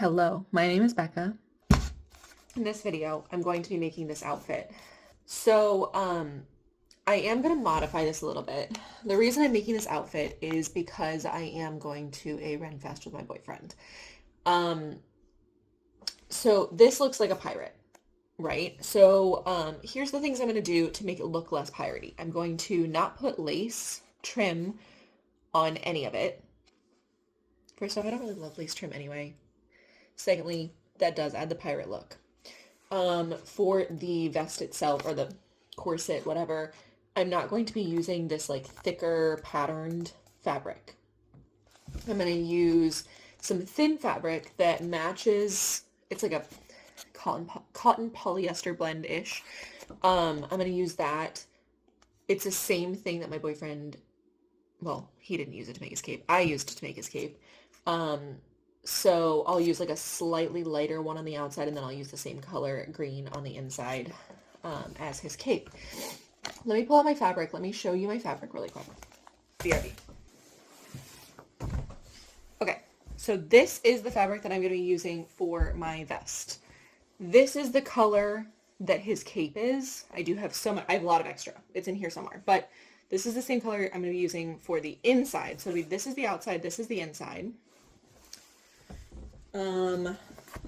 Hello, my name is Becca. In this video, I'm going to be making this outfit. I am going to modify this a little bit. The reason I'm making this outfit is because I am going to a Ren Fest with my boyfriend. Um, so this looks like a pirate, right? Here's the things I'm going to do to make it look less piratey. I'm going to not put lace trim on any of it. First off, I don't really love lace trim anyway. Secondly, that does add the pirate look. For the vest itself or the corset, whatever, I'm not going to be using this like thicker patterned fabric. I'm going to use some thin fabric that matches, it's like a cotton polyester blend-ish. I'm going to use that. It's the same thing that my boyfriend, well, he didn't use it to make his cape. I used it to make his cape. So I'll use like a slightly lighter one on the outside, and then I'll use the same color green on the inside as his cape. Let me pull out my fabric. Let me show you my fabric really quick. BRB. Okay, so this is the fabric that I'm going to be using for my vest. This is the color that his cape is. I have a lot of extra. It's in here somewhere, but this is the same color I'm going to be using for the inside. So this is the outside, this is the inside.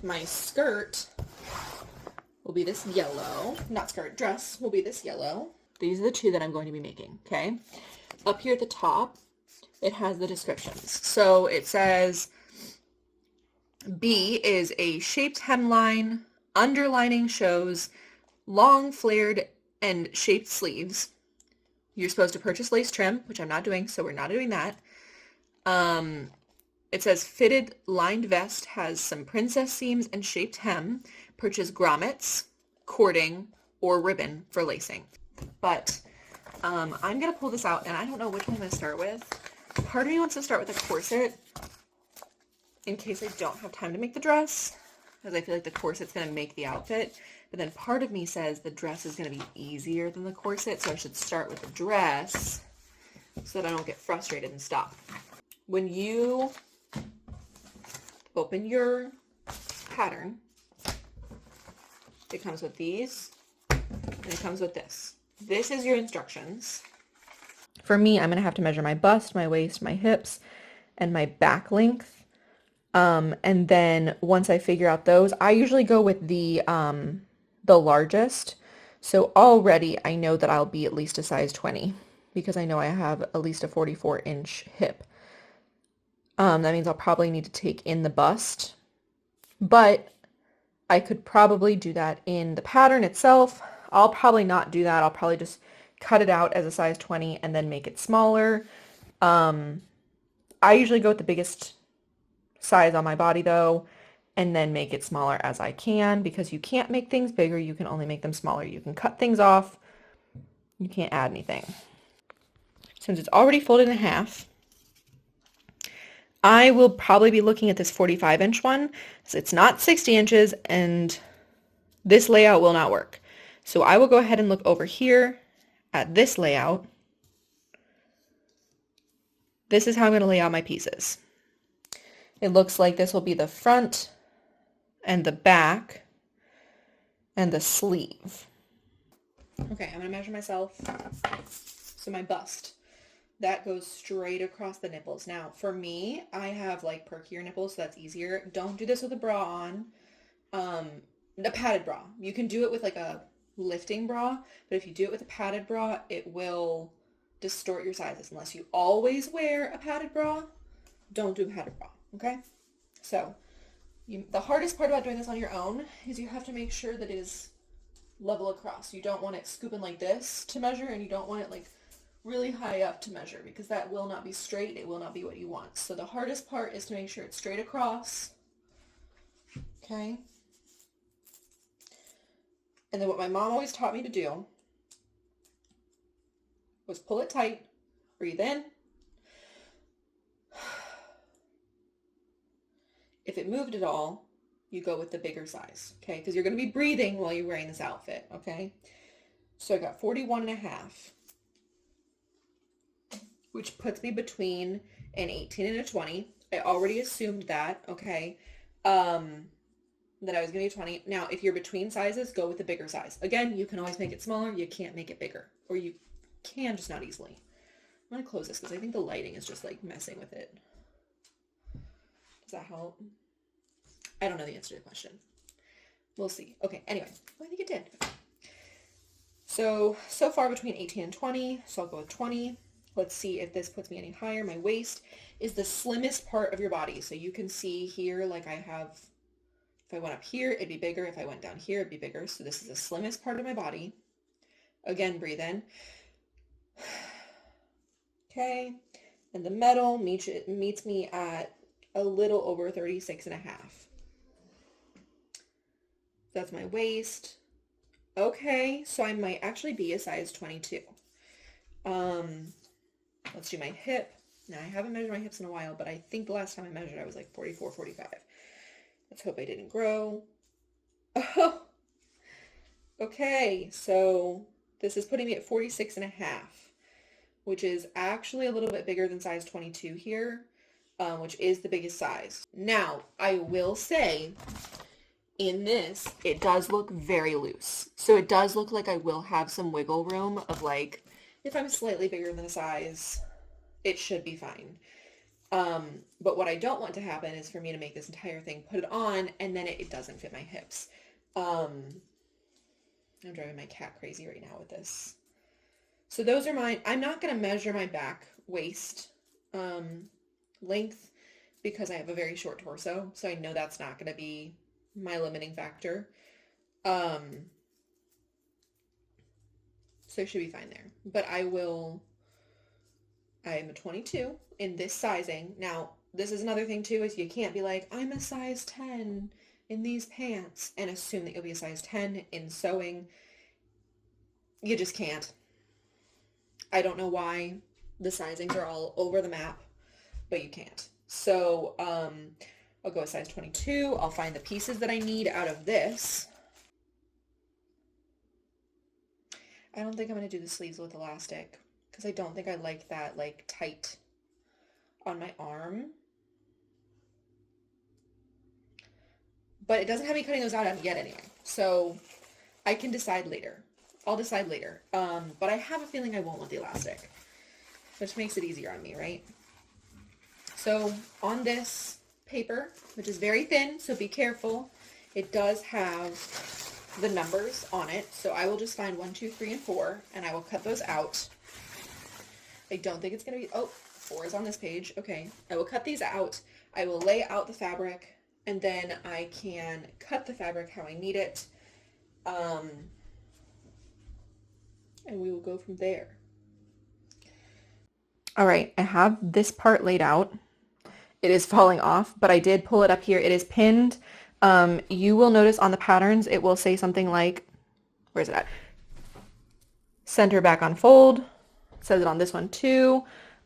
My skirt will be this yellow, not skirt, dress will be this yellow. These are the two that I'm going to be making, okay? Up here at the top, it has the descriptions. So it says B is a shaped hemline, underlining shows long flared and shaped sleeves. You're supposed to purchase lace trim, which I'm not doing, so we're not doing that. It says fitted lined vest has some princess seams and shaped hem. Purchase grommets, cording, or ribbon for lacing. But I'm going to pull this out, and I don't know which one I'm going to start with. Part of me wants to start with a corset in case I don't have time to make the dress, because I feel like the corset's going to make the outfit. But then part of me says the dress is going to be easier than the corset, so I should start with the dress so that I don't get frustrated and stop. When you open your pattern, it comes with these, and it comes with this. This is your instructions. For me, I'm going to have to measure my bust, my waist, my hips, and my back length. And then once I figure out those, I usually go with the largest. So already I know that I'll be at least a size 20 because I know I have at least a 44-inch hip. That means I'll probably need to take in the bust, but I could probably do that in the pattern itself. I'll probably not do that. I'll probably just cut it out as a size 20 and then make it smaller. I usually go with the biggest size on my body though, and then make it smaller as I can, because you can't make things bigger. You can only make them smaller. You can cut things off. You can't add anything. Since it's already folded in half, I will probably be looking at this 45-inch one. So it's not 60 inches, and this layout will not work. So I will go ahead and look over here at this layout. This is how I'm going to lay out my pieces. It looks like this will be the front and the back and the sleeve. Okay, I'm going to measure myself. So my bust, that goes straight across the nipples. Now, for me, I have like perkier nipples, so that's easier. Don't do this with a bra on. A padded bra. You can do it with like a lifting bra, but if you do it with a padded bra, it will distort your sizes. Unless you always wear a padded bra, don't do a padded bra, okay? So, the hardest part about doing this on your own is you have to make sure that it is level across. You don't want it scooping like this to measure, and you don't want it like really high up to measure, because that will not be straight. It will not be what you want. So the hardest part is to make sure it's straight across. Okay. And then what my mom always taught me to do was pull it tight, breathe in. If it moved at all, you go with the bigger size, okay? Because you're going to be breathing while you're wearing this outfit, okay? So I got 41.5. Which puts me between an 18 and a 20. I already assumed that, okay? that I was going to be 20. Now, if you're between sizes, go with the bigger size. Again, you can always make it smaller. You can't make it bigger, or you can, just not easily. I'm going to close this because I think the lighting is just like messing with it. Does that help? I don't know the answer to the question. We'll see. Okay, anyway, well, I think it did. So far between 18 and 20, so I'll go with 20. Let's see if this puts me any higher. My waist is the slimmest part of your body. So you can see here, like I have, if I went up here, it'd be bigger. If I went down here, it'd be bigger. So this is the slimmest part of my body. Again, breathe in. Okay, and the metal meets me at a little over 36 and a half. That's my waist. Okay, so I might actually be a size 22. Let's do my hip. Now, I haven't measured my hips in a while, but I think the last time I measured, I was like 44, 45. Let's hope I didn't grow. Oh, okay, so this is putting me at 46 and a half, which is actually a little bit bigger than size 22 here, which is the biggest size. Now, I will say, in this, it does look very loose. So it does look like I will have some wiggle room of like, if I'm slightly bigger than a size, it should be fine. But what I don't want to happen is for me to make this entire thing, put it on, and then it doesn't fit my hips. I'm driving my cat crazy right now with this. So those are mine. I'm not going to measure my back waist length because I have a very short torso. So I know that's not going to be my limiting factor. So it should be fine there. But I am a 22 in this sizing. Now, this is another thing too, is you can't be like, I'm a size 10 in these pants and assume that you'll be a size 10 in sewing. You just can't. I don't know why the sizings are all over the map, but you can't. So, I'll go a size 22. I'll find the pieces that I need out of this. I don't think I'm going to do the sleeves with elastic because I don't think I like that like tight on my arm. But it doesn't have me cutting those out yet anyway. So I can decide later. I'll decide later. But I have a feeling I won't want the elastic, which makes it easier on me, right? So on this paper, which is very thin, so be careful. It does have the numbers on it. So I will just find 1, 2, 3, and 4, and I will cut those out. I don't think it's going to be, oh, 4 is on this page. Okay. I will cut these out. I will lay out the fabric, and then I can cut the fabric how I need it. And we will go from there. All right, I have this part laid out. It is falling off, but I did pull it up here. It is pinned. You will notice on the patterns, it will say something like, where's it at? Center back on fold. It says it on this one too.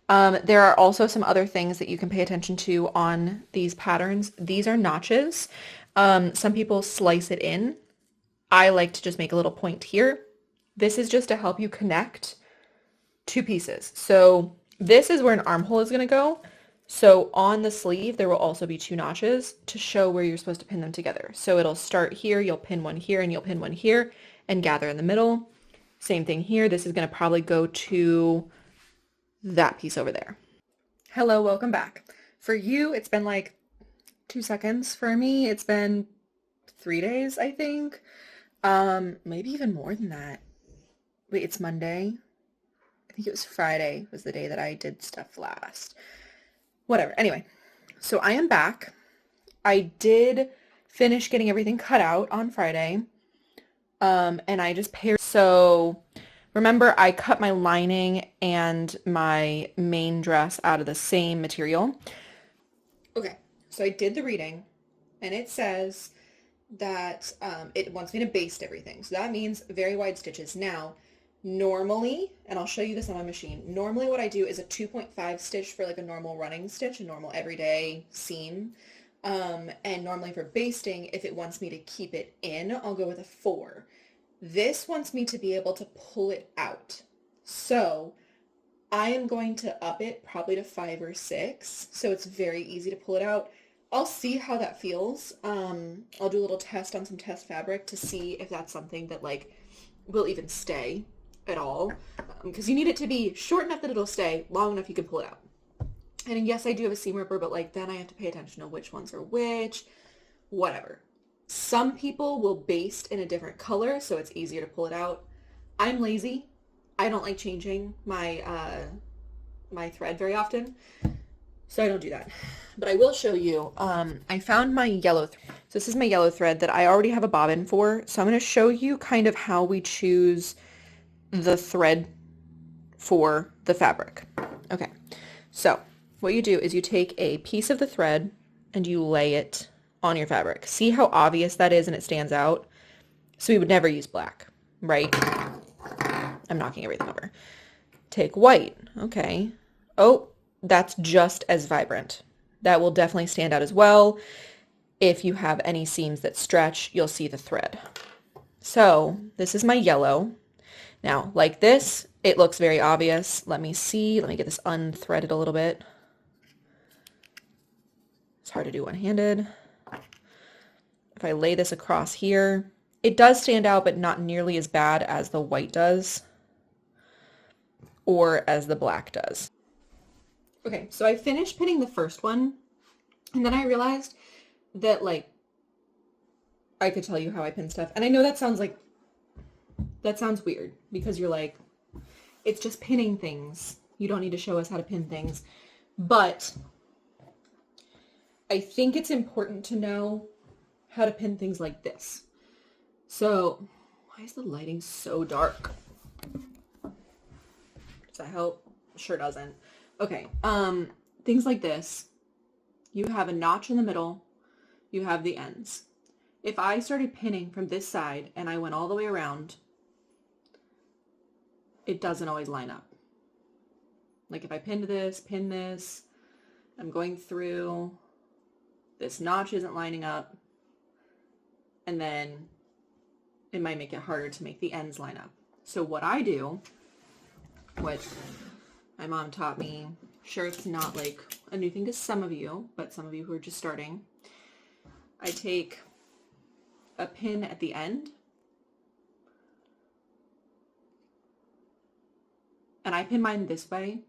There are also some other things that you can pay attention to on these patterns. These are notches. Some people slice it in. I like to just make a little point here. This is just to help you connect two pieces. So this is where an armhole is going to go. So on the sleeve, there will also be 2 notches to show where you're supposed to pin them together. So it'll start here, you'll pin one here, and you'll pin one here, and gather in the middle. Same thing here. This is going to probably go to that piece over there. Hello, welcome back. For you, it's been like 2 seconds. For me, it's been 3 days, I think. Maybe even more than that. Wait, it's Monday. I think it was Friday was the day that I did stuff last. Whatever. Anyway, so I am back. I did finish getting everything cut out on Friday. And I just paired. So remember, I cut my lining and my main dress out of the same material. Okay, so I did the reading, and it says that it wants me to baste everything. So that means very wide stitches. Now, normally, and I'll show you this on my machine, normally what I do is a 2.5 stitch for like a normal running stitch, a normal everyday seam. And normally for basting, if it wants me to keep it in, I'll go with a 4. This wants me to be able to pull it out. So I am going to up it probably to 5 or 6. So it's very easy to pull it out. I'll see how that feels. I'll do a little test on some test fabric to see if that's something that like will even stay at all. Because you need it to be short enough that it'll stay, long enough you can pull it out. And yes, I do have a seam ripper, but like then I have to pay attention to which ones are which, whatever. Some people will baste in a different color, so it's easier to pull it out. I'm lazy. I don't like changing my thread very often, so I don't do that. But I will show you. I found my yellow. So this is my yellow thread that I already have a bobbin for. So I'm going to show you kind of how we choose the thread for the fabric. Okay. So what you do is you take a piece of the thread and you lay it on your fabric. See how obvious that is and it stands out? So we would never use black, right? I'm knocking everything over. Take white. Okay. Oh, that's just as vibrant. That will definitely stand out as well. If you have any seams that stretch, you'll see the thread. So this is my yellow. Now, like this, it looks very obvious. Let me see. Let me get this unthreaded a little bit. It's hard to do one-handed. If I lay this across here, it does stand out, but not nearly as bad as the white does or as the black does. Okay, so I finished pinning the first one, and then I realized that, like, I could tell you how I pin stuff. And I know that sounds weird, because you're like, it's just pinning things. You don't need to show us how to pin things. But I think it's important to know how to pin things like this. So, why is the lighting so dark? Does that help? Sure doesn't. Okay, things like this. You have a notch in the middle. You have the ends. If I started pinning from this side and I went all the way around, it doesn't always line up. Like if I pin this, I'm going through, this notch isn't lining up, and then it might make it harder to make the ends line up. So what I do, what my mom taught me, sure it's not like a new thing to some of you, but some of you who are just starting, I take a pin at the end, and I pin mine this way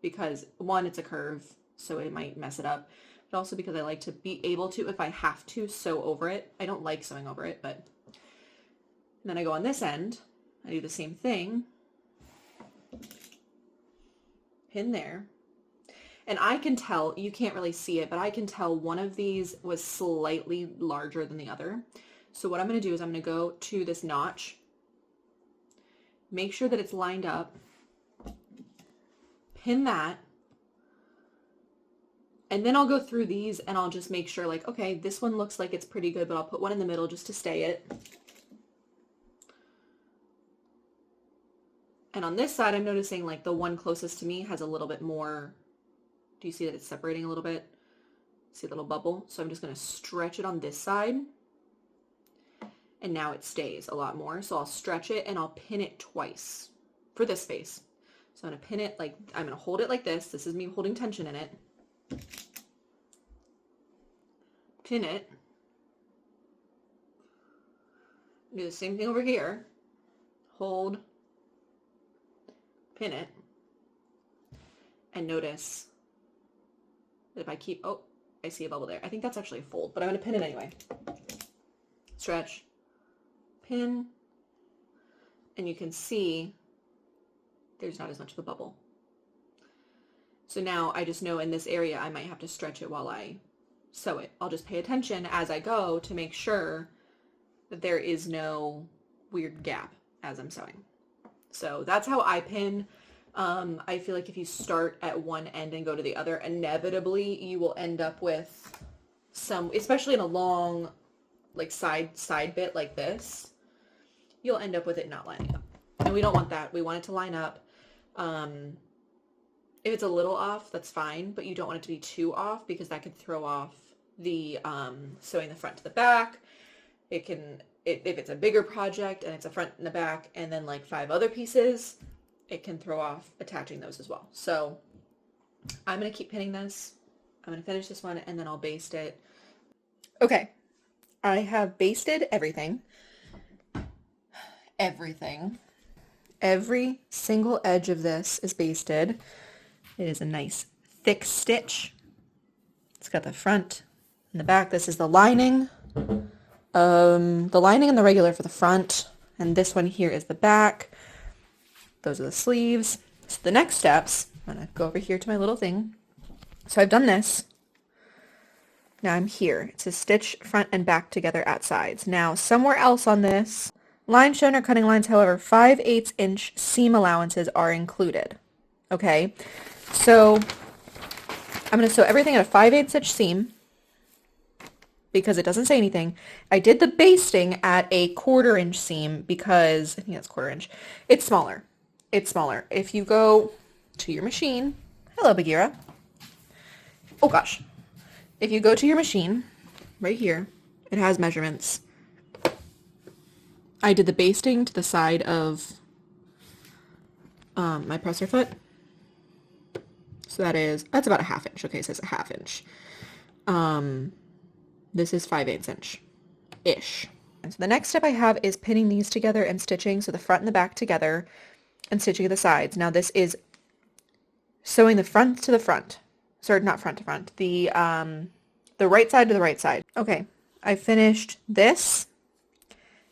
because one, it's a curve, so it might mess it up, but also because I like to be able to, if I have to, sew over it. I don't like sewing over it, but then I go on this end, I do the same thing, pin there, and I can tell, you can't really see it, but I can tell one of these was slightly larger than the other. So what I'm going to do is I'm going to go to this notch, make sure that it's lined up, pin that, and then I'll go through these and I'll just make sure, like, okay, this one looks like it's pretty good, but I'll put one in the middle just to stay it. And on this side, I'm noticing like the one closest to me has a little bit more. Do you see that it's separating a little bit? See a little bubble? So I'm just going to stretch it on this side. And now it stays a lot more. So I'll stretch it and I'll pin it twice for this space. So I'm going to pin it like, I'm going to hold it like this. This is me holding tension in it. Pin it. Do the same thing over here. Hold. Pin it. And notice that if I keep, oh, I see a bubble there. I think that's actually a fold, but I'm going to pin it anyway. Stretch. Pin. And you can see there's not as much of a bubble. So now I just know in this area I might have to stretch it while I sew it. I'll just pay attention as I go to make sure that there is no weird gap as I'm sewing. So that's how I pin. I feel like if you start at one end and go to the other, inevitably you will end up with some, especially in a long like side bit like this, you'll end up with it not lining up. And we don't want that. We want it to line up. If it's a little off, that's fine, but you don't want it to be too off because that could throw off the sewing the front to the back. It can, if it's a bigger project and it's a front and a back and then like 5 other pieces, it can throw off attaching those as well. So I'm going to keep pinning this I'm gonna finish this one and then I'll baste it. Okay, I have basted everything. Every single edge of this is basted. It is a nice thick stitch. It's got the front and the back. This is the lining. The lining and the regular for the front, and this one here is the back. Those are the sleeves. So the next steps, I'm gonna go over here to my little thing. So I've done this. Now I'm here. It says stitch front and back together at sides. Now somewhere else on this, lines shown are cutting lines, however, 5/8 inch seam allowances are included. Okay, so I'm going to sew everything at a 5/8 inch seam because it doesn't say anything. I did the basting at a 1/4 inch seam because, I think that's 1/4 inch. It's smaller. It's smaller. If you go to your machine, hello Bagheera. Oh gosh. If you go to your machine, right here, it has measurements. I did the basting to the side of my presser foot. So that's about a 1/2 inch. Okay, it says a 1/2 inch. This is 5/8 inch-ish. And so the next step I have is pinning these together and stitching, so the front and the back together, and stitching the sides. Now this is sewing the front to the front. Sorry, not front to front. The right side to the right side. Okay, I finished this,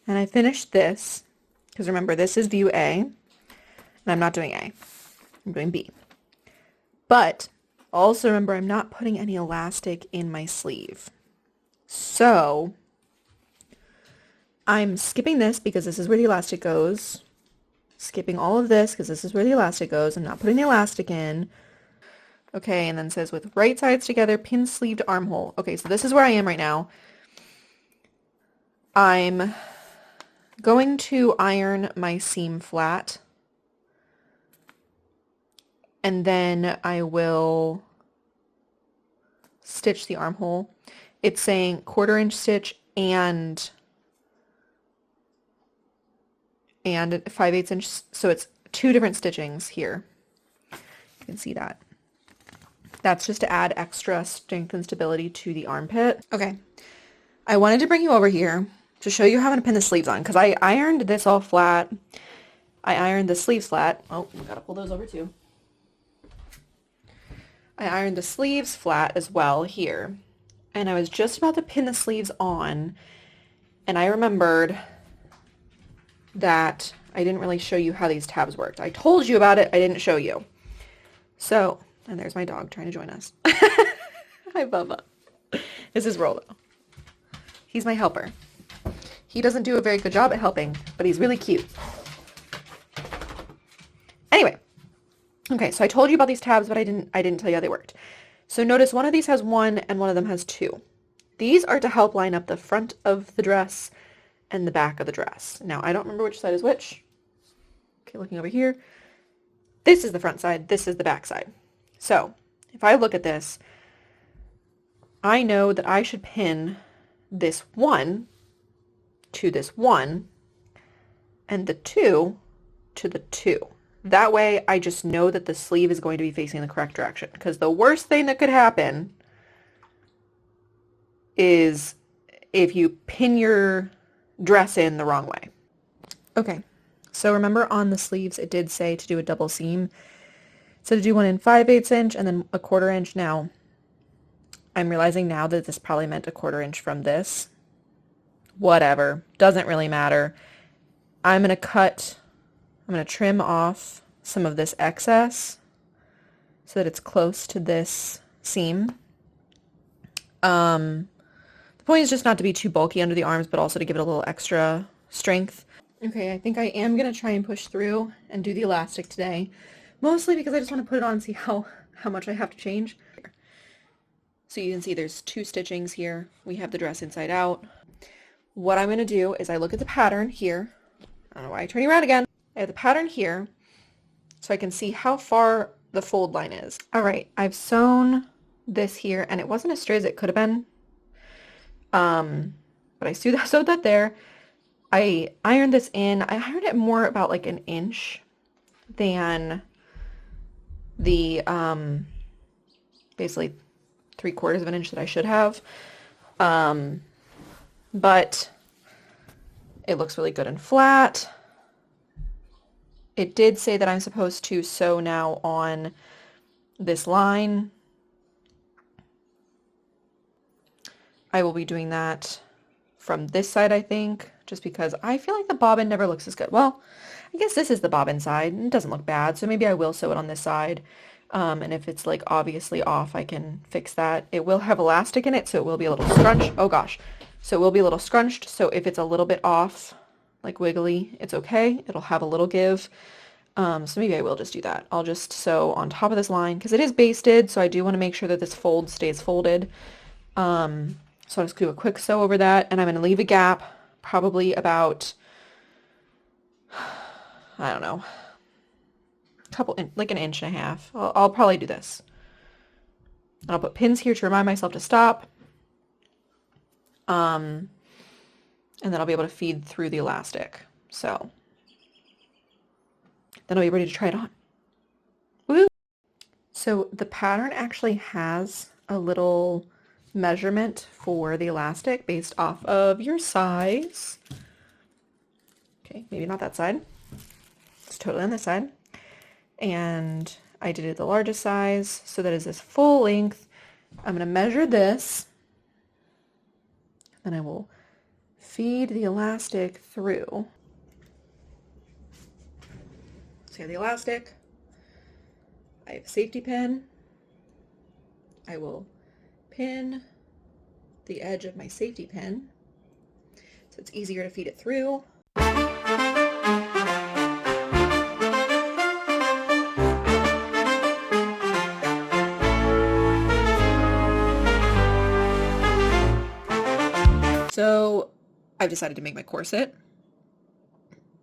and I finished this, because remember, this is view A, and I'm not doing A. I'm doing B. But also remember, I'm not putting any elastic in my sleeve. So I'm skipping this because this is where the elastic goes. Skipping all of this because this is where the elastic goes. I'm not putting the elastic in. Okay, and then it says with right sides together, pin sleeved armhole. Okay, so this is where I am right now. I'm going to iron my seam flat. And then I will stitch the armhole. It's saying 1/4 inch stitch and 5/8 inch, so it's 2 different stitchings here. You can see that. That's just to add extra strength and stability to the armpit. Okay, I wanted to bring you over here to show you how I'm going to pin the sleeves on, because I ironed this all flat. I ironed the sleeves flat. Oh, we gotta pull those over too. I ironed the sleeves flat as well here. And I was just about to pin the sleeves on, and I remembered that I didn't really show you how these tabs worked. I told you about it, I didn't show you. So, and there's my dog trying to join us. Hi, Bubba. This is Rolo. He's my helper. He doesn't do a very good job at helping, but he's really cute. Anyway, okay, so I told you about these tabs, but I didn't tell you how they worked. So notice one of these has 1 and one of them has 2. These are to help line up the front of the dress and the back of the dress. Now, I don't remember which side is which. Okay, looking over here. This is the front side, this is the back side. So, if I look at this, I know that I should pin this 1 to this 1 and the 2 to the 2. That way, I just know that the sleeve is going to be facing the correct direction. Because the worst thing that could happen is if you pin your dress in the wrong way. Okay, so remember on the sleeves, it did say to do a double seam. So to do one in 5/8 inch and then a 1/4 inch. Now, I'm realizing now that this probably meant a 1/4 inch from this. Whatever, doesn't really matter. I'm going to trim off some of this excess so that it's close to this seam. The point is just not to be too bulky under the arms, but also to give it a little extra strength. Okay, I think I am going to try and push through and do the elastic today, mostly because I just want to put it on and see how much I have to change. So you can see there's 2 stitchings here. We have the dress inside out. What I'm going to do is I look at the pattern here. I don't know why I turn you around again. I have the pattern here so I can see how far the fold line is. All right, I've sewn this here, and it wasn't as straight as it could have been. But I sewed that there. I ironed this in. I ironed it more about like 1 inch than the, basically 3/4 of an inch that I should have. But it looks really good and flat. It did say that I'm supposed to sew now on this line. I will be doing that from this side, I think, just because I feel like the bobbin never looks as good. Well, I guess this is the bobbin side. It doesn't look bad, so maybe I will sew it on this side. And if it's like obviously off, I can fix that. It will have elastic in it, so it will be a little scrunched. Oh gosh. So it will be a little scrunched, so if it's a little bit off, like wiggly, it's okay. It'll have a little give. So maybe I will just do that. I'll just sew on top of this line because it is basted, so I do want to make sure that this fold stays folded. So I'll just do a quick sew over that, and I'm going to leave a gap, probably about, I don't know, like an inch and a half. I'll probably do this. And I'll put pins here to remind myself to stop. And then I'll be able to feed through the elastic. So then I'll be ready to try it on. Woo! So the pattern actually has a little measurement for the elastic based off of your size. Okay, maybe not that side. It's totally on this side. And I did it the largest size, so that is this full length. I'm going to measure this. Then I will feed the elastic through. So I have the elastic. I have a safety pin. I will pin the edge of my safety pin so it's easier to feed it through. So I've decided to make my corset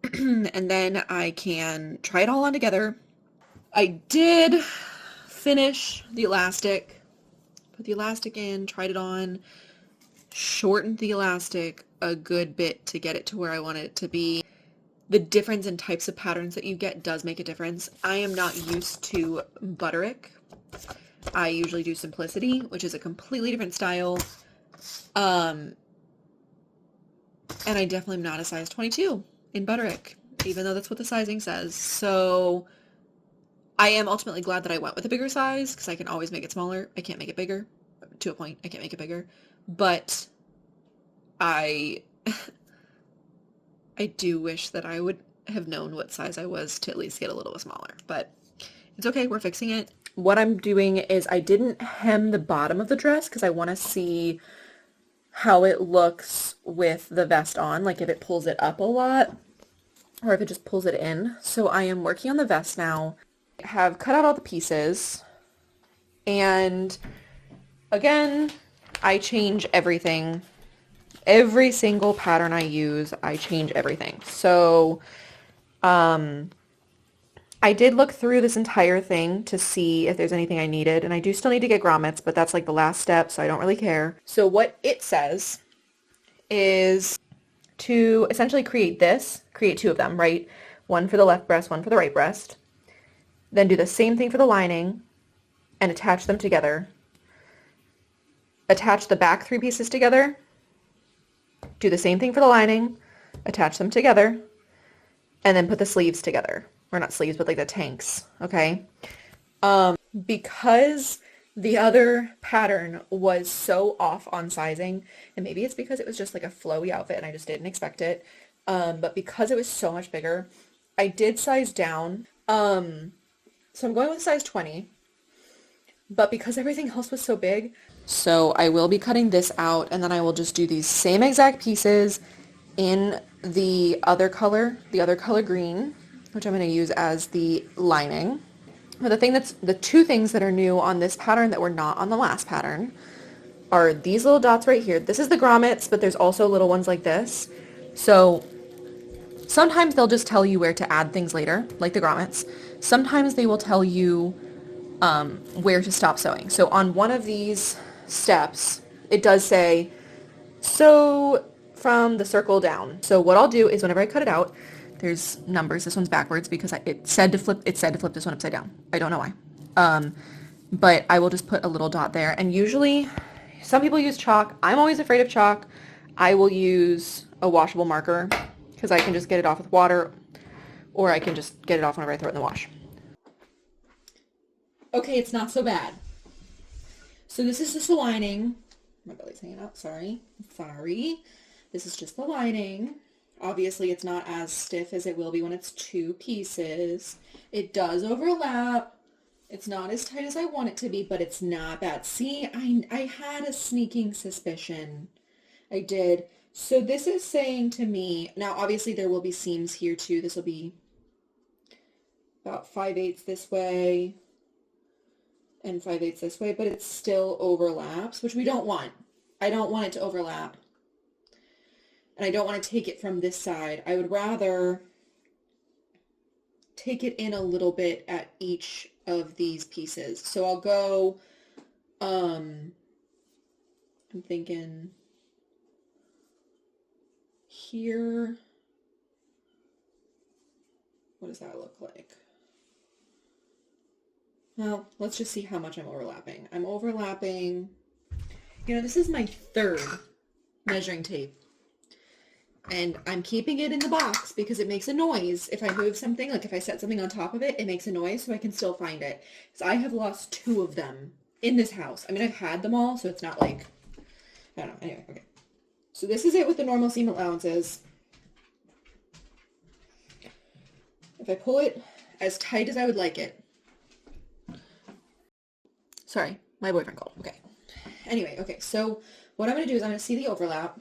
and then I can try it all on together. I did finish the elastic, put the elastic in, tried it on, shortened the elastic a good bit to get it to where I want it to be. The difference in types of patterns that you get does make a difference. I am not used to butterick. I usually do simplicity, which is a completely different style. And I definitely am not a size 22 in butterick, even though that's what the sizing says. So I am ultimately glad that I went with a bigger size because I can always make it smaller. I can't make it bigger. To a point, I can't make it bigger. But I do wish that I would have known what size I was to at least get a little bit smaller. But it's okay. We're fixing it. What I'm doing is I didn't hem the bottom of the dress because I want to see how it looks with the vest on, like if it pulls it up a lot or if it just pulls it in. So I am working on the vest now. I have cut out all the pieces, and again, I change everything. Every single pattern I use, I change everything. So I did look through this entire thing to see if there's anything I needed, and I do still need to get grommets, but that's like the last step, so I don't really care. So what it says is to essentially create two of them, right? One for the left breast, one for the right breast. Then do the same thing for the lining and attach them together. Attach the back 3 pieces together. Do the same thing for the lining, attach them together, and then put the sleeves together. Or not sleeves, but like the tanks, okay? Because the other pattern was so off on sizing, and maybe it's because it was just like a flowy outfit and I just didn't expect it, but because it was so much bigger, I did size down. So I'm going with size 20, but because everything else was so big, so I will be cutting this out, and then I will just do these same exact pieces in the other color green, which I'm going to use as the lining. But the 2 things that are new on this pattern that were not on the last pattern are these little dots right here. This is the grommets, but there's also little ones like this. So sometimes they'll just tell you where to add things later, like the grommets. Sometimes they will tell you where to stop sewing. So on one of these steps, it does say sew from the circle down. So what I'll do is whenever I cut it out, there's numbers. This one's backwards because it said to flip this one upside down. I don't know why. but I will just put a little dot there. And usually some people use chalk. I'm always afraid of chalk. I will use a washable marker because I can just get it off with water, or I can just get it off whenever I throw it in the wash. Okay, it's not so bad. So this is just the lining. My belly's hanging out, sorry. Sorry. This is just the lining. Obviously, it's not as stiff as it will be when it's two pieces. It does overlap. It's not as tight as I want it to be, but it's not bad. See, I had a sneaking suspicion. I did. So this is saying to me, now obviously there will be seams here too. This will be about 5/8 this way and 5/8 this way, but it still overlaps, which we don't want. I don't want it to overlap. And I don't want to take it from this side. I would rather take it in a little bit at each of these pieces. So I'll go, I'm thinking here. What does that look like? Well, let's just see how much I'm overlapping. I'm overlapping, this is my third measuring tape. And I'm keeping it in the box because it makes a noise. If I move something, like if I set something on top of it, it makes a noise so I can still find it. So I have lost 2 of them in this house. I mean, I've had them all, so it's not like, I don't know. Anyway, okay. So this is it with the normal seam allowances. If I pull it as tight as I would like it. Sorry, my boyfriend called. Okay. Anyway, okay. So what I'm going to do is I'm going to see the overlap.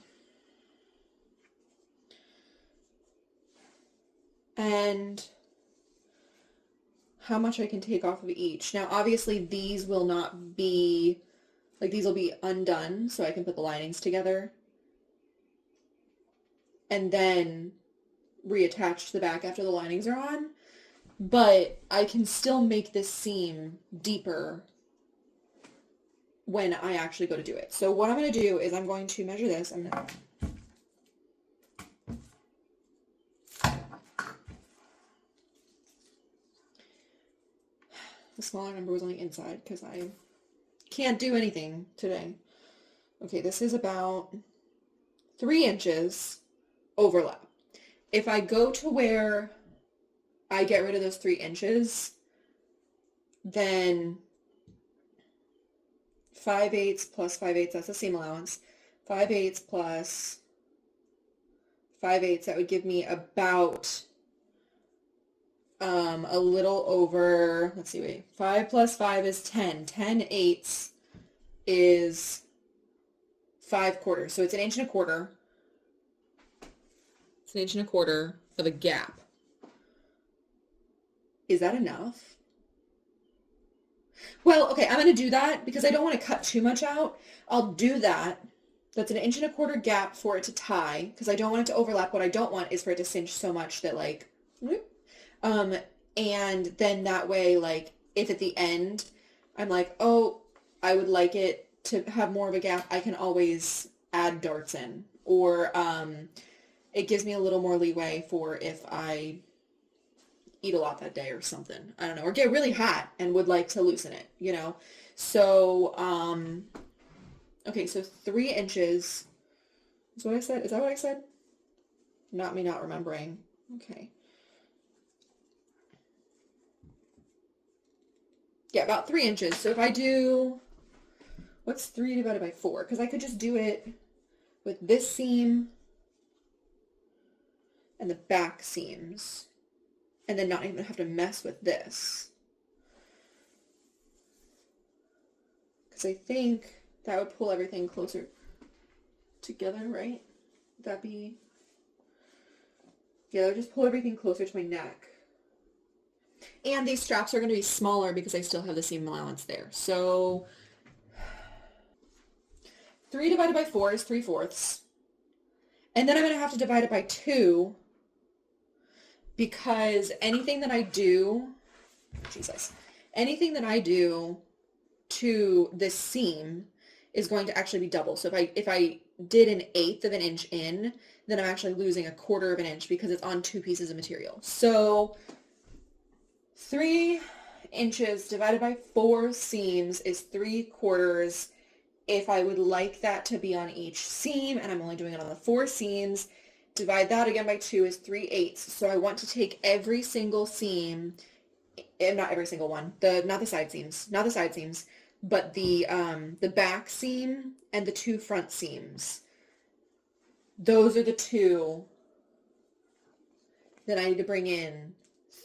And how much I can take off of each. Now, obviously, these will not be, like these will be undone, so I can put the linings together. And then reattach to the back after the linings are on. But I can still make this seam deeper when I actually go to do it. So what I'm going to do is I'm going to measure this. I'm going to... The smaller number was on the inside because I can't do anything today. Okay, this is about 3 inches overlap. If I go to where I get rid of those 3 inches, then 5/8 plus 5/8, that's the seam allowance. 5/8 plus 5/8, that would give me about a little over, let's see, wait, 5 plus 5 is 10. 10/8 is 5/4. So it's 1 1/4 inches. It's 1 1/4 inches of a gap. Is that enough? Well, okay, I'm going to do that because I don't want to cut too much out. I'll do that. That's 1 1/4 inches gap for it to tie because I don't want it to overlap. What I don't want is for it to cinch so much that like, and then that way, like, if at the end I'm like, oh, I would like it to have more of a gap, I can always add darts in, or it gives me a little more leeway for if I eat a lot that day or something. I don't know, or get really hot and would like to loosen it, So, okay, so 3 inches is what I said. Is that what I said? Not me not remembering. Okay. Yeah, about 3 inches. So if I do, what's 3 divided by 4? Because I could just do it with this seam and the back seams and then not even have to mess with this. Because I think that would pull everything closer together, right? Would that be... Yeah, that would just pull everything closer to my neck. And these straps are going to be smaller because I still have the seam allowance there. So 3 divided by 4 is 3/4. And then I'm going to have to divide it by 2 because anything that I do, anything that I do to this seam is going to actually be double. So if I did 1/8 of an inch in, then I'm actually losing 1/4 of an inch because it's on 2 pieces of material. So 3 inches divided by 4 seams is 3/4. If I would like that to be on each seam, and I'm only doing it on the 4 seams, divide that again by 2 is 3/8. So I want to take every single seam, and not every single one, not the side seams, but the back seam and the 2 front seams. Those are the 2 that I need to bring in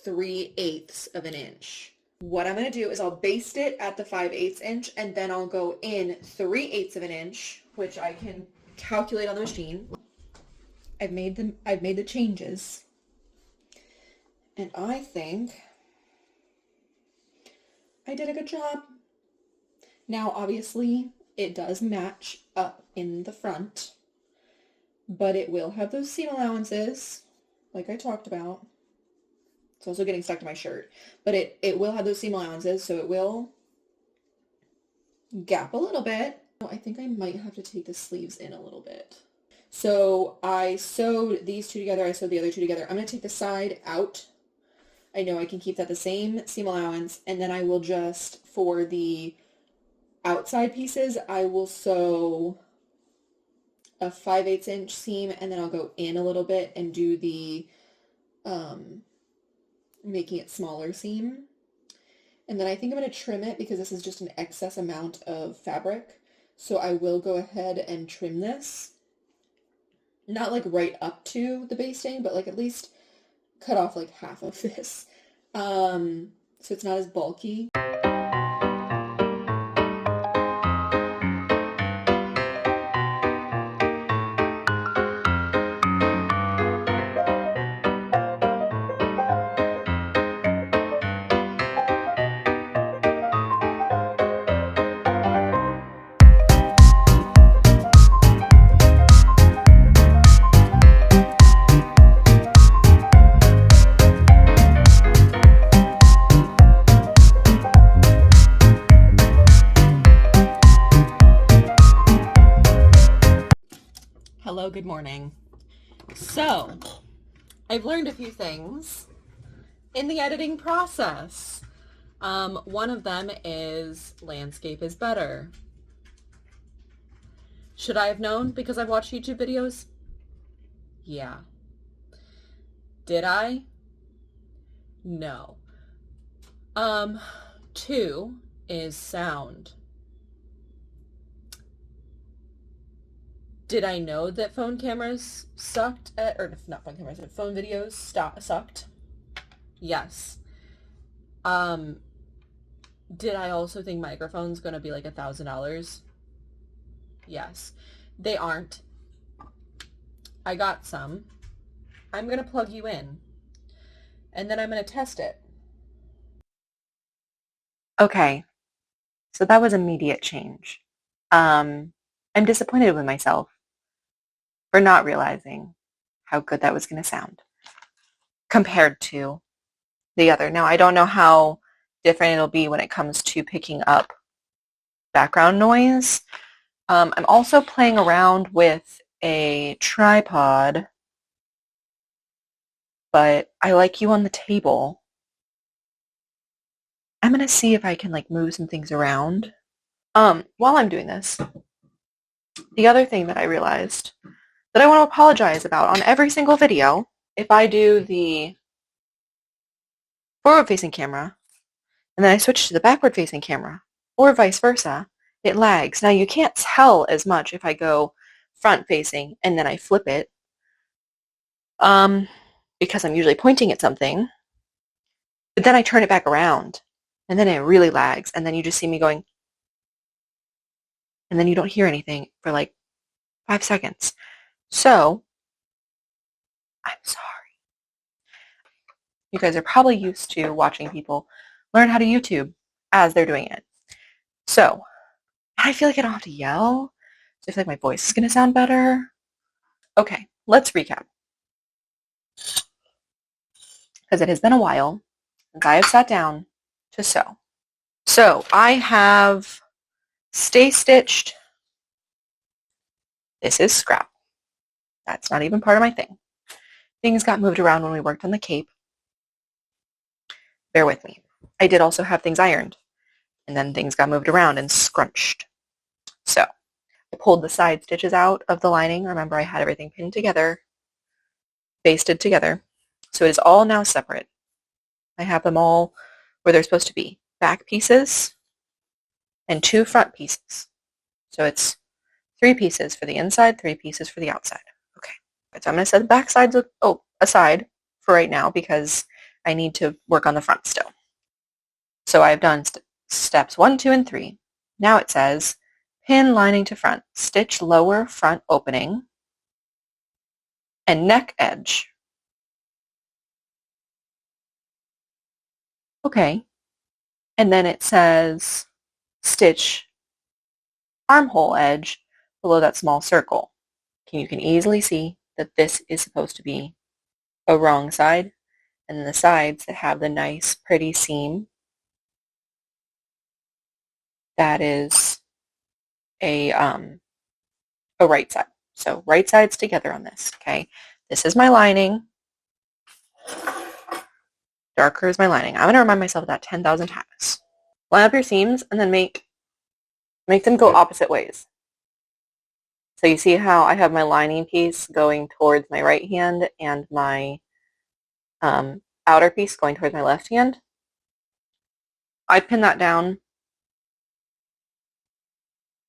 3/8 of an inch. What I'm going to do is I'll baste it at the 5/8 inch, and then I'll go in 3/8 of an inch, which I can calculate on the machine. I've made the changes, and I think I did a good job. Now, obviously, it does match up in the front, but it will have those seam allowances, like I talked about. It's also getting stuck to my shirt, but it will have those seam allowances, so it will gap a little bit. I think I might have to take the sleeves in a little bit. So I sewed these 2 together, I sewed the other 2 together. I'm going to take the side out. I know I can keep that the same seam allowance, and then I will just, for the outside pieces, I will sew a 5/8 inch seam, and then I'll go in a little bit and do the making it smaller seam. And then I think I'm going to trim it because this is just an excess amount of fabric. So I will go ahead and trim this. Not like right up to the basting, but like at least cut off like half of this. So it's not as bulky. Hello, good morning. So, I've learned a few things in the editing process. One of them is landscape is better. Should I have known because I've watched YouTube videos? Yeah. Did I? No. 2 is sound. Did I know that phone cameras sucked at, or not phone cameras, but phone videos sucked? Yes. Did I also think microphones gonna be like $1,000? Yes. They aren't. I got some. I'm gonna plug you in, and then I'm gonna test it. Okay, so that was immediate change. I'm disappointed with myself for not realizing how good that was going to sound compared to the other. Now, I don't know how different it'll be when it comes to picking up background noise. I'm also playing around with a tripod, but I like you on the table. I'm going to see if I can like move some things around. While I'm doing this, the other thing that I realized that I want to apologize about on every single video, if I do the forward-facing camera and then I switch to the backward-facing camera, or vice versa, it lags. Now you can't tell as much if I go front-facing and then I flip it, because I'm usually pointing at something, but then I turn it back around and then it really lags, and then you just see me going, and then you don't hear anything for like 5 seconds. So, I'm sorry. You guys are probably used to watching people learn how to YouTube as they're doing it. So, I feel like I don't have to yell. So I feel like my voice is going to sound better. Okay, let's recap. Because it has been a while since I have sat down to sew. So I have stay stitched. This is scrap. That's not even part of my thing. Things got moved around when we worked on the cape. Bear with me. I did also have things ironed, and then things got moved around and scrunched. So I pulled the side stitches out of the lining. Remember, I had everything pinned together, basted together. So it is all now separate. I have them all where they're supposed to be. Back pieces and 2 front pieces. So it's 3 pieces for the inside, 3 pieces for the outside. Okay, so I'm going to set the back sides aside for right now because I need to work on the front still. So I've done steps 1, 2, and 3. Now it says pin lining to front, stitch lower front opening and neck edge. Okay, and then it says stitch armhole edge below that small circle. You can easily see that this is supposed to be a wrong side, and the sides that have the nice pretty seam, that is a right side. So right sides together on this, okay? This is my lining. Darker is my lining. I'm going to remind myself of that 10,000 times. Line up your seams and then make them go opposite ways. So you see how I have my lining piece going towards my right hand and my outer piece going towards my left hand? I pin that down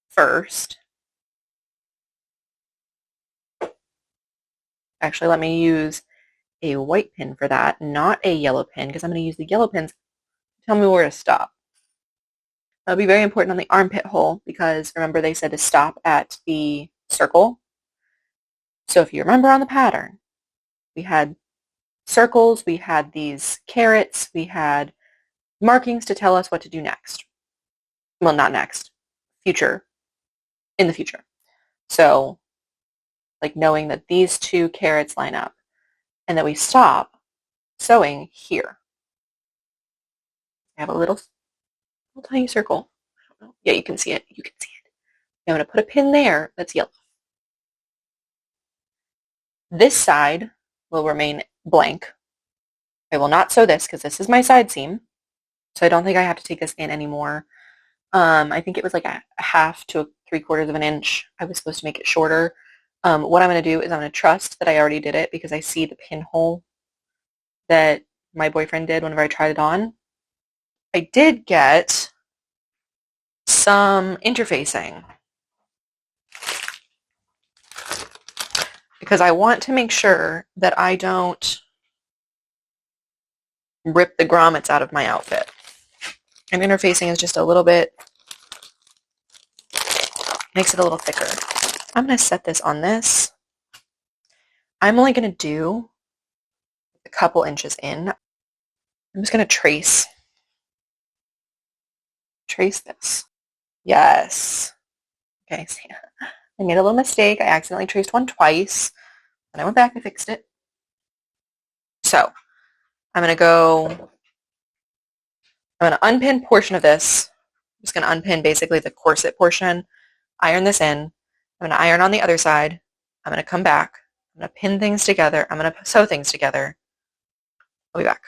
first. Actually, let me use a white pin for that, not a yellow pin, because I'm going to use the yellow pins to tell me where to stop. That'll be very important on the armpit hole because remember they said to stop at the circle. So if you remember on the pattern, we had circles, we had these carrots, we had markings to tell us what to do next. Well, not next, future, in the future. So like knowing that these 2 carrots line up and that we stop sewing here. I have a little tiny circle. I don't know. Yeah, you can see it. You can see it. I'm going to put a pin there that's yellow. This side will remain blank. I will not sew this because this is my side seam. So I don't think I have to take this in anymore. I think it was like a 1/2 to 3/4 of an inch. I was supposed to make it shorter. What I'm going to do is I'm going to trust that I already did it because I see the pinhole that my boyfriend did whenever I tried it on. I did get some interfacing because I want to make sure that I don't rip the grommets out of my outfit. And interfacing is just a little bit, makes it a little thicker. I'm going to set this on this. I'm only going to do a couple inches in. I'm just going to trace this. Yes. Okay, see, I made a little mistake. I accidentally traced one twice. When I went back, I fixed it. So I'm going to unpin portion of this. I'm just going to unpin basically the corset portion, iron this in. I'm going to iron on the other side. I'm going to come back. I'm going to pin things together. I'm going to sew things together. I'll be back.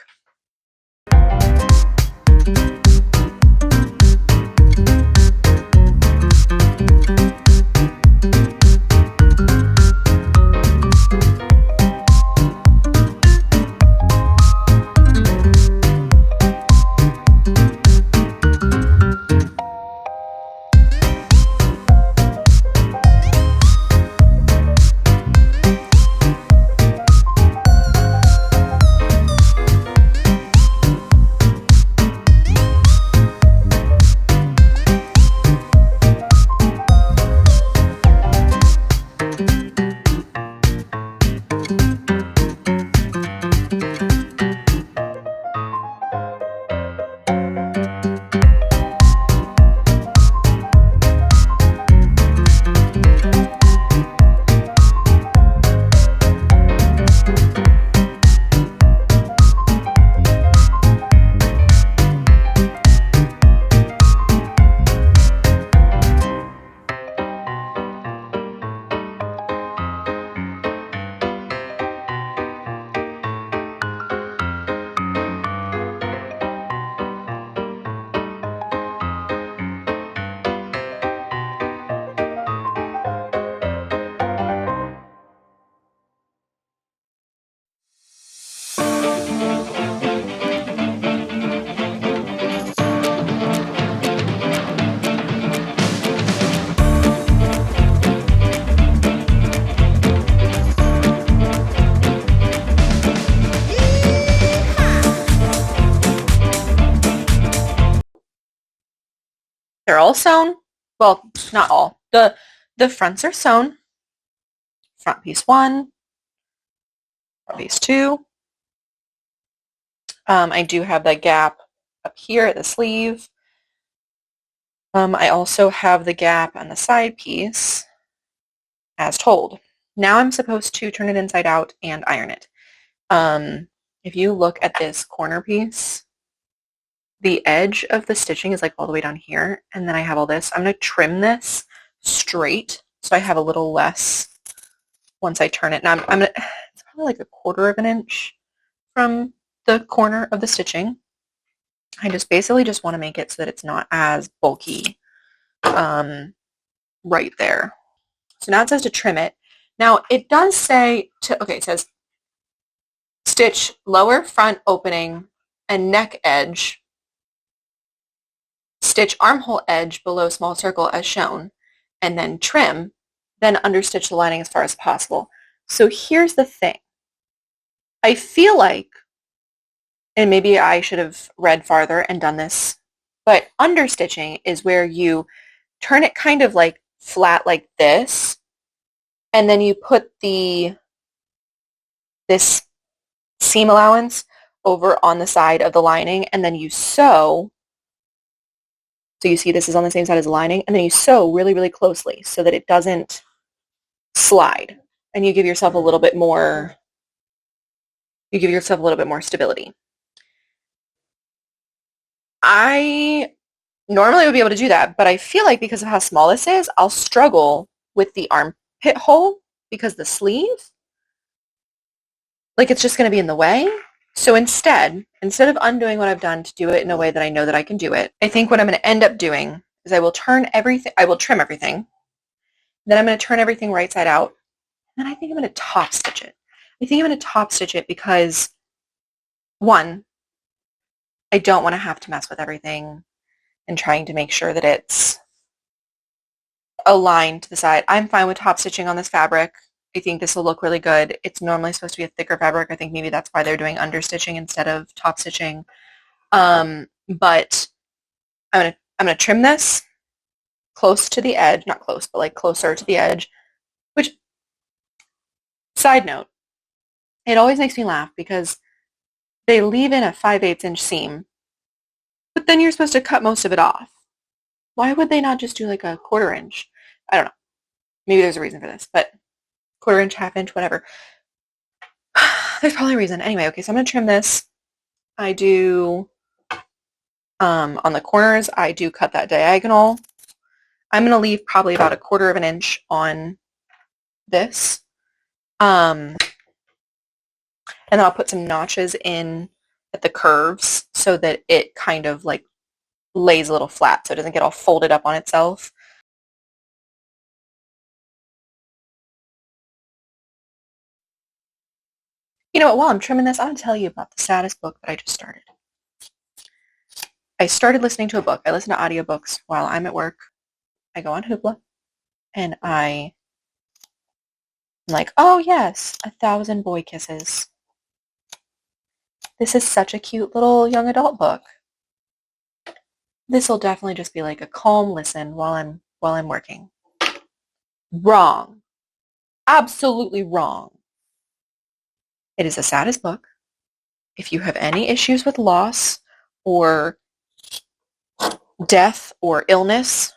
They're all sewn. Well, not all. The fronts are sewn. Front piece 1, front piece 2. I do have that gap up here at the sleeve. I also have the gap on the side piece as told. Now I'm supposed to turn it inside out and iron it. If you look at this corner piece, the edge of the stitching is like all the way down here, and then I have all this. I'm going to trim this straight so I have a little less once I turn it. Now I'm gonna, it's probably like 1/4 of an inch from the corner of the stitching. I just basically just want to make it so that it's not as bulky right there. So now it says to trim it. Now it does say to, okay, it says stitch lower front opening and neck edge, stitch armhole edge below small circle as shown, and then trim, then understitch the lining as far as possible. So here's the thing. I feel like, and maybe I should have read farther and done this, but understitching is where you turn it kind of like flat like this, and then you put this seam allowance over on the side of the lining, and then you sew. So you see this is on the same side as the lining, and then you sew really, really closely so that it doesn't slide, and you give yourself a little bit more stability. I normally would be able to do that, but I feel like because of how small this is, I'll struggle with the armpit hole because the sleeve, like it's just going to be in the way. So instead of undoing what I've done to do it in a way that I know that I can do it, I think what I'm going to end up doing is I will trim everything, then I'm going to turn everything right side out, and then I think I'm going to top stitch it. I think I'm going to top stitch it because, one, I don't want to have to mess with everything and trying to make sure that it's aligned to the side. I'm fine with top stitching on this fabric. I think this will look really good. It's normally supposed to be a thicker fabric. I think maybe that's why they're doing understitching instead of top stitching. But I'm gonna trim this close to the edge, not close, but like closer to the edge, which, side note, it always makes me laugh because they leave in a 5/8 inch seam, but then you're supposed to cut most of it off. Why would they not just do like a 1/4 inch? I don't know. Maybe there's a reason for this, but 1/4 inch, 1/2 inch, whatever. There's probably a reason. Anyway, okay, so I'm going to trim this. I do, on the corners, I do cut that diagonal. I'm going to leave probably about 1/4 of an inch on this. And then I'll put some notches in at the curves so that it kind of like lays a little flat so it doesn't get all folded up on itself. You know what, while I'm trimming this, I'm going to tell you about the saddest book that I just started. I started listening to a book. I listen to audiobooks while I'm at work. I go on Hoopla, and I'm like, oh yes, 1,000 Boy Kisses. This is such a cute little young adult book. This will definitely just be like a calm listen while I'm working. Wrong. Absolutely wrong. It is the saddest book. If you have any issues with loss or death or illness,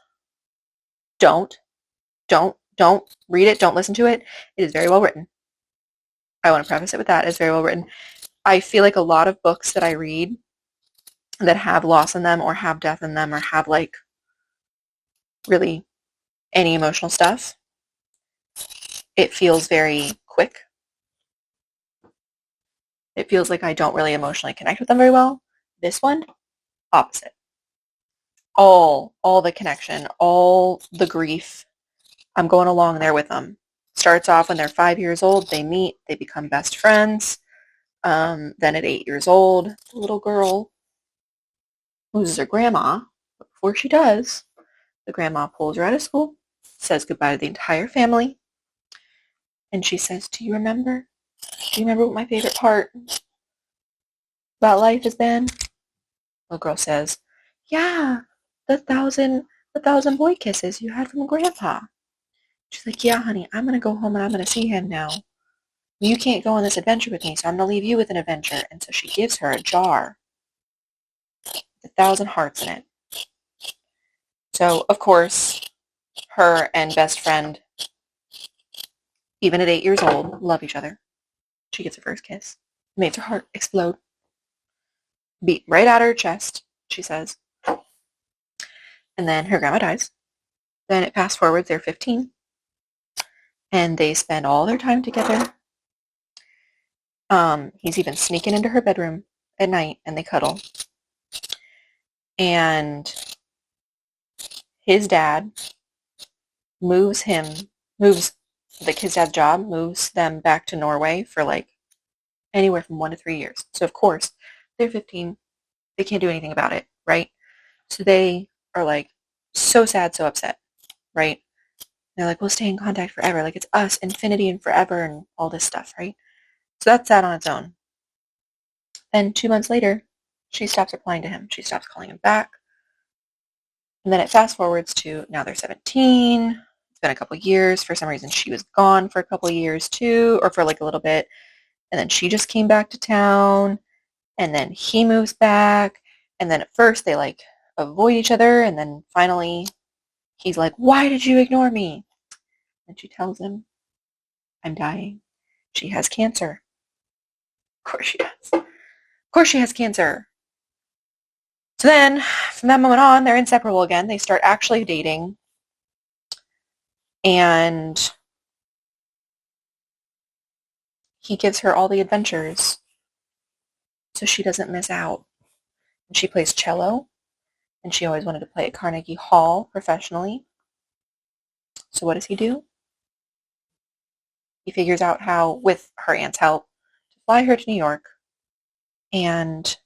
don't read it. Don't listen to it. It is very well written. I want to preface it with that. It's very well written. I feel like a lot of books that I read that have loss in them or have death in them or have like really any emotional stuff, it feels very quick. It feels like I don't really emotionally connect with them very well. This one, opposite. All the connection, all the grief. I'm going along there with them. Starts off when they're 5 years old. They meet. They become best friends. Then at 8 years old, the little girl loses her grandma. But before she does, the grandma pulls her out of school, says goodbye to the entire family, and she says, do you remember? Do you remember what my favorite part about life has been? The little girl says, yeah, the 1,000 the 1,000 boy kisses you had from Grandpa. She's like, yeah, honey, I'm going to go home and I'm going to see him now. You can't go on this adventure with me, so I'm going to leave you with an adventure. And so she gives her a jar with 1,000 hearts in it. So, of course, her and best friend, even at 8 years old, love each other. She gets her first kiss. It makes her heart explode. Beat right out of her chest, she says. And then her grandma dies. Then it fast forwards, they're 15. And they spend all their time together. He's even sneaking into her bedroom at night and they cuddle. And his dad moves his dad's job, moves them back to Norway for like anywhere from 1 to 3 years. So of course, they're 15. They can't do anything about it, right? So they are like so sad, so upset, right? They're like, we'll stay in contact forever. Like it's us, infinity and forever and all this stuff, right? So that's sad on its own. Then 2 months later, she stops replying to him. She stops calling him back. And then it fast forwards to now they're 17. It's been a couple years. For some reason, she was gone for a couple years too, or for like a little bit. And then she just came back to town. And then he moves back. And then at first they like avoid each other. And then finally he's like, why did you ignore me? And she tells him, I'm dying. She has cancer. Of course she does. Of course she has cancer. So then, from that moment on, they're inseparable again. They start actually dating. And he gives her all the adventures so she doesn't miss out. And she plays cello, and she always wanted to play at Carnegie Hall professionally. So what does he do? He figures out how, with her aunt's help, to fly her to New York and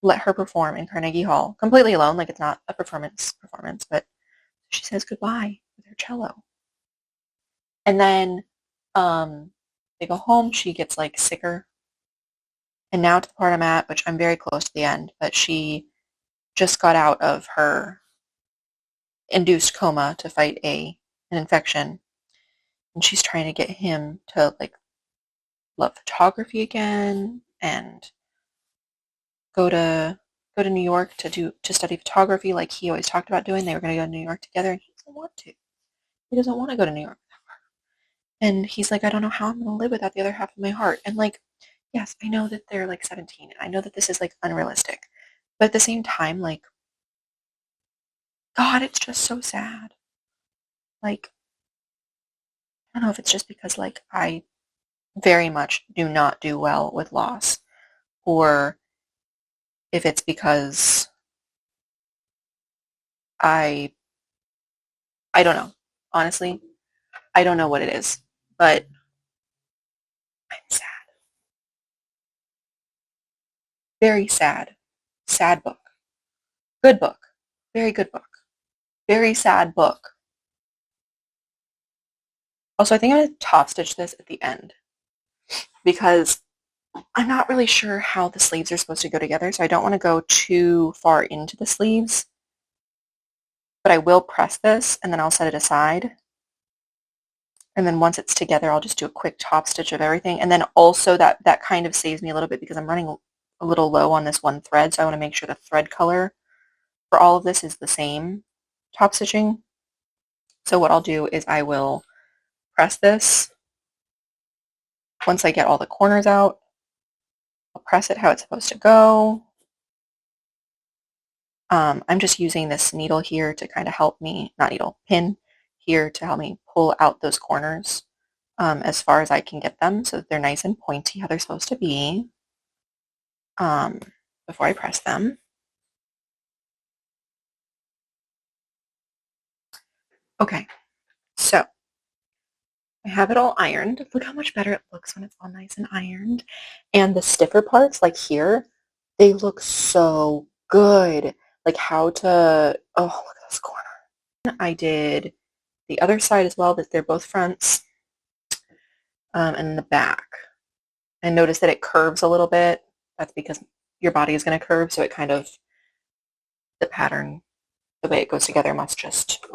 let her perform in Carnegie Hall completely alone. Like it's not a performance, but she says goodbye with her cello. And then they go home. She gets like sicker. And now to the part I'm at, which I'm very close to the end, but she just got out of her induced coma to fight an infection. And she's trying to get him to like love photography again and go to New York to study photography like he always talked about doing. They were going to go to New York together, and he doesn't want to. He doesn't want to go to New York. And he's like, I don't know how I'm going to live without the other half of my heart. And like, yes, I know that they're like 17. And I know that this is like unrealistic. But at the same time, like, God, it's just so sad. Like, I don't know if it's just because like I very much do not do well with loss, or if it's because I I don't know. Honestly, I don't know what it is, but I'm sad. Very sad. Sad book. Good book. Very good book. Very sad book. Also, I think I'm going to top stitch this at the end because I'm not really sure how the sleeves are supposed to go together, so I don't want to go too far into the sleeves. But I will press this, and then I'll set it aside. And then once it's together, I'll just do a quick top stitch of everything. And then also that kind of saves me a little bit because I'm running a little low on this one thread, so I want to make sure the thread color for all of this is the same top stitching. So what I'll do is I will press this. Once I get all the corners out, I'll press it how it's supposed to go. I'm just using this needle here to kind of help me, not needle, pin here to help me pull out those corners as far as I can get them so that they're nice and pointy how they're supposed to be before I press them. Okay, so I have it all ironed. Look how much better it looks when it's all nice and ironed. And the stiffer parts, like here, they look so good. Like how to, oh, look at this corner. I did the other side as well, that they're both fronts, and the back. And notice that it curves a little bit. That's because your body is going to curve, so it kind of, the pattern the way it goes together must just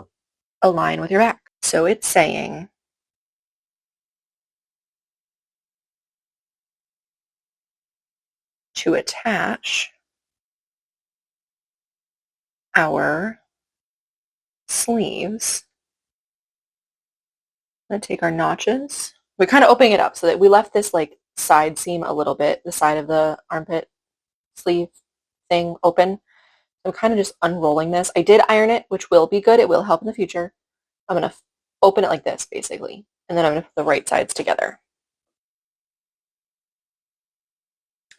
align with your back. So it's saying to attach our sleeves. I'm going to take our notches. We're kind of opening it up so that we left this like side seam a little bit, the side of the armpit sleeve thing open. I'm kind of just unrolling this. I did iron it, which will be good. It will help in the future. I'm going to open it like this, basically. And then I'm going to put the right sides together.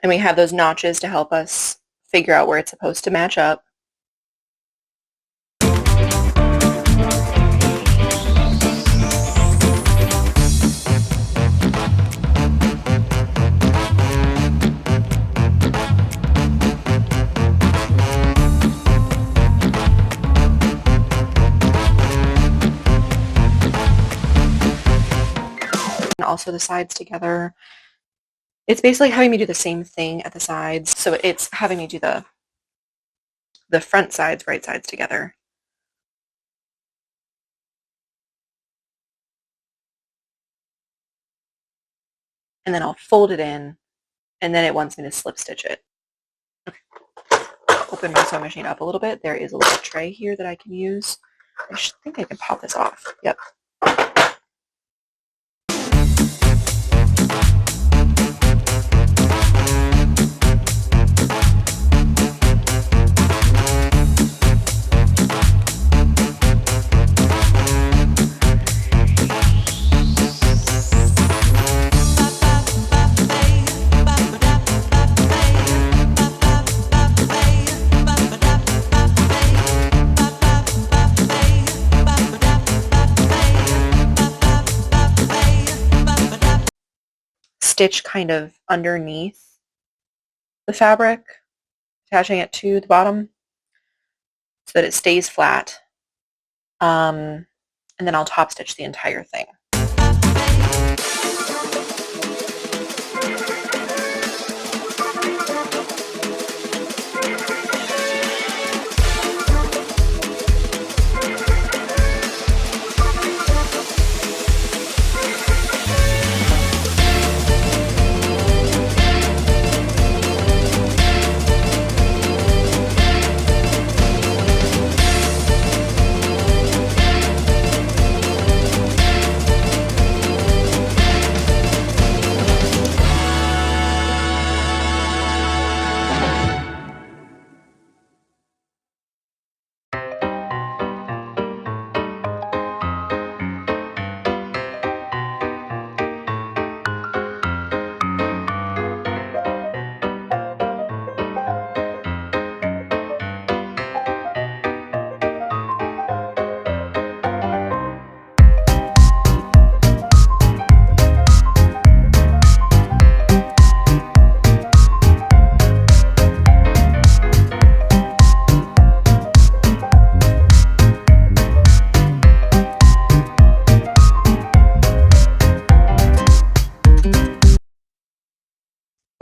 And we have those notches to help us figure out where it's supposed to match up. And also the sides together. It's basically having me do the same thing at the sides. So it's having me do the front sides, right sides together. And then I'll fold it in, and then it wants me to slip stitch it. Okay. Open my sewing machine up a little bit. There is a little tray here that I can use. I think I can pop this off. Yep. Stitch kind of underneath the fabric, attaching it to the bottom so that it stays flat. And then I'll top stitch the entire thing.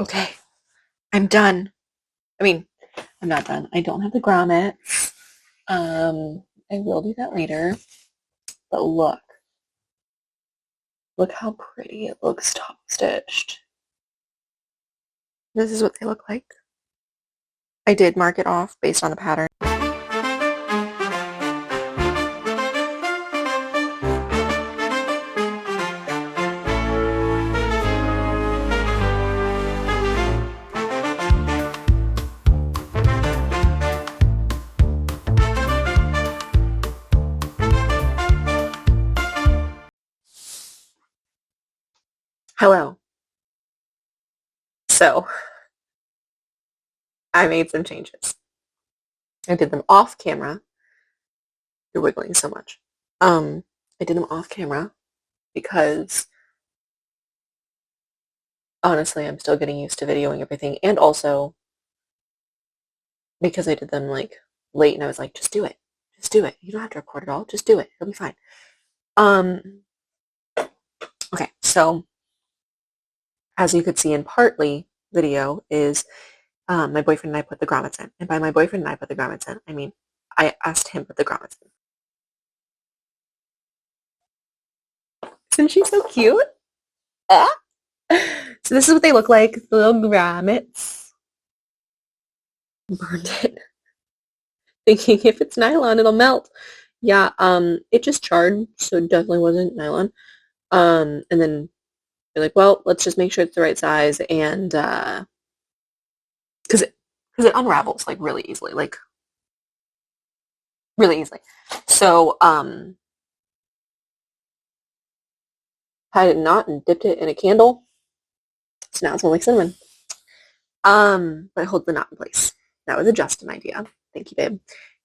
Okay, I'm done. I mean, I'm not done. I don't have the grommets. I will do that later. But look. Look how pretty it looks top stitched. This is what they look like. I did mark it off based on the pattern. Hello. So, I made some changes. I did them off camera. You're wiggling so much. I did them off camera because honestly, I'm still getting used to videoing everything, and also because I did them like late and I was like, just do it. Just do it. You don't have to record it all. Just do it. It'll be fine. Okay, so as you could see in partly video is my boyfriend and I put the grommets in. And by my boyfriend and I put the grommets in, I mean I asked him to put the grommets in. Isn't she so cute? Ah. So this is what they look like, the little grommets. Burned it. Thinking if it's nylon, it'll melt. Yeah, it just charred, so it definitely wasn't nylon. And then you're like, well, let's just make sure it's the right size, and because it unravels like really easily, like really easily. So tied a knot and dipped it in a candle. So now it smells like cinnamon. But it holds the knot in place. That was a Justin idea. Thank you, babe.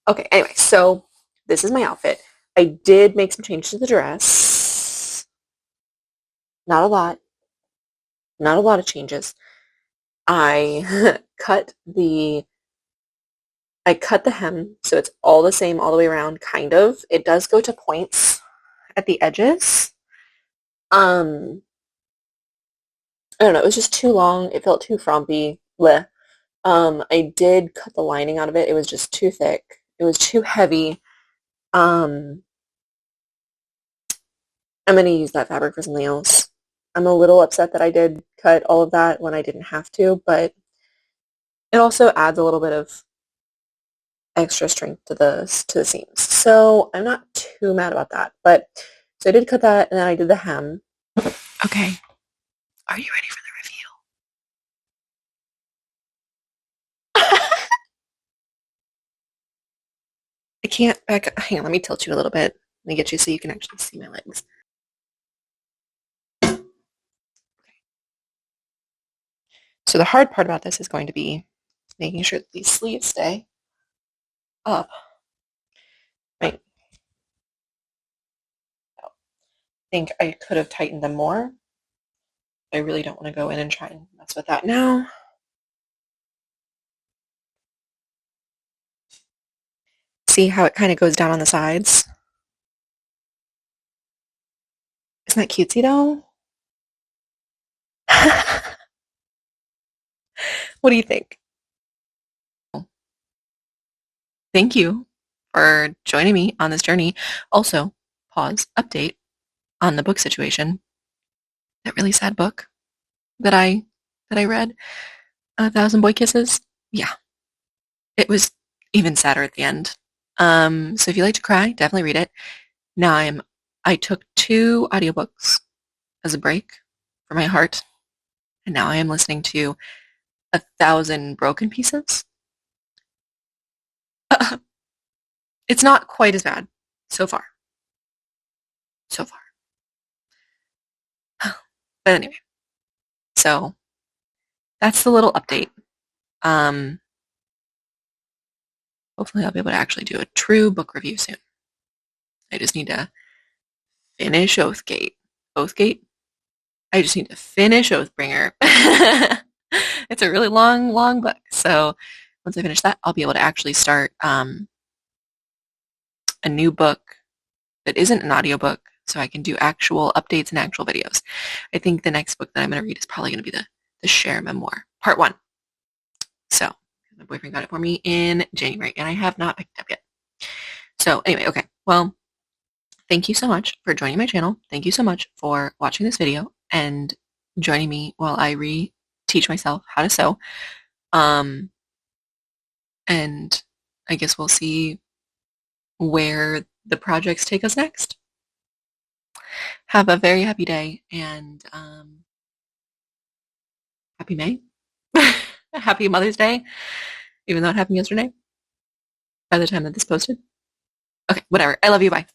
Okay, anyway, so this is my outfit. I did make some changes to the dress. Not a lot. Not a lot of changes. I I cut the hem so it's all the same all the way around, kind of. It does go to points at the edges. I don't know, it was just too long. It felt too frumpy. Bleh. I did cut the lining out of it. It was just too thick. It was too heavy. Um, I'm going to use that fabric for something else. I'm a little upset that I did cut all of that when I didn't have to, but it also adds a little bit of extra strength to the seams. So I'm not too mad about that. But so I did cut that, and then I did the hem. Okay. Are you ready for the reveal? I can't back. Hang on, let me tilt you a little bit. Let me get you so you can actually see my legs. So the hard part about this is going to be making sure that these sleeves stay up. Right. I think I could have tightened them more. I really don't want to go in and try and mess with that now. See how it kind of goes down on the sides? Isn't that cutesy though? What do you think? Thank you for joining me on this journey. Also, pause, update on the book situation. That really sad book that I read, A Thousand Boy Kisses. Yeah, it was even sadder at the end. So if you like to cry, definitely read it. Now I took 2 audiobooks as a break for my heart, and now I am listening to A Thousand Broken Pieces. It's not quite as bad so far. So far. But anyway, so that's the little update. Hopefully I'll be able to actually do a true book review soon. I just need to finish Oathgate. Oathgate? I just need to finish Oathbringer. It's a really long, long book. So once I finish that, I'll be able to actually start a new book that isn't an audiobook, so I can do actual updates and actual videos. I think the next book that I'm going to read is probably going to be the Share Memoir, Part 1. So my boyfriend got it for me in January, and I have not picked it up yet. So anyway, okay. Well, thank you so much for joining my channel. Thank you so much for watching this video and joining me while I teach myself how to sew. And I guess we'll see where the projects take us next. Have a very happy day, and happy May. Happy Mother's Day, even though it happened yesterday by the time that this posted. Okay, whatever. I love you. Bye.